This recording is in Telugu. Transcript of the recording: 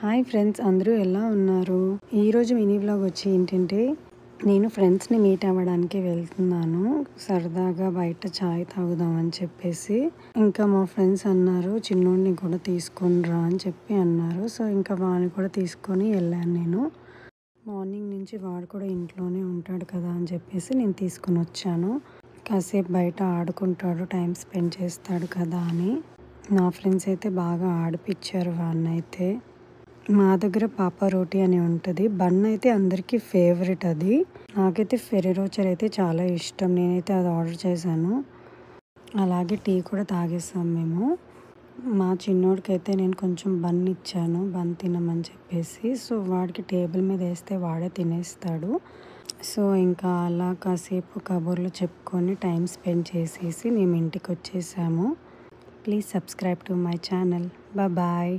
హాయ్ ఫ్రెండ్స్, అందరూ ఎలా ఉన్నారు? ఈరోజు మినీ వ్లాగ్ వచ్చి ఏంటంటే, నేను ఫ్రెండ్స్ని మీట్ అవ్వడానికి వెళ్తున్నాను. సరదాగా బయట చాయ్ తాగుదామని చెప్పేసి. ఇంకా మా ఫ్రెండ్స్ అన్నారు, చిన్నోడిని కూడా తీసుకొని రా అని చెప్పి అన్నారు. సో ఇంకా వాడిని కూడా తీసుకొని వెళ్ళాను నేను. మార్నింగ్ నుంచి వాడు కూడా ఇంట్లోనే ఉంటాడు కదా అని చెప్పేసి నేను తీసుకొని వచ్చాను. కాసేపు బయట ఆడుకుంటాడు, టైం స్పెండ్ చేస్తాడు కదా అని. నా ఫ్రెండ్స్ అయితే బాగా ఆడిపించారు వాడినైతే. మా దగ్గర పాపా రోటీ అని ఉంటుంది. బన్ అయితే అందరికీ ఫేవరెట్ అది. నాకైతే ఫెర్రో-రోచర్ అయితే చాలా ఇష్టం. నేనైతే అది ఆర్డర్ చేశాను. అలాగే టీ కూడా తాగేసాం మేము. మా చిన్నోడికైతే నేను కొంచెం బన్ ఇచ్చాను, బన్ తినమని చెప్పేసి. సో వాడికి టేబుల్ మీద వేస్తే వాడే తినేస్తాడు. సో ఇంకా అలా కాసేపు కబుర్లు చెప్పుకొని టైం స్పెండ్ చేసేసి మేము ఇంటికి వచ్చేసాము. Please subscribe to my channel. Bye.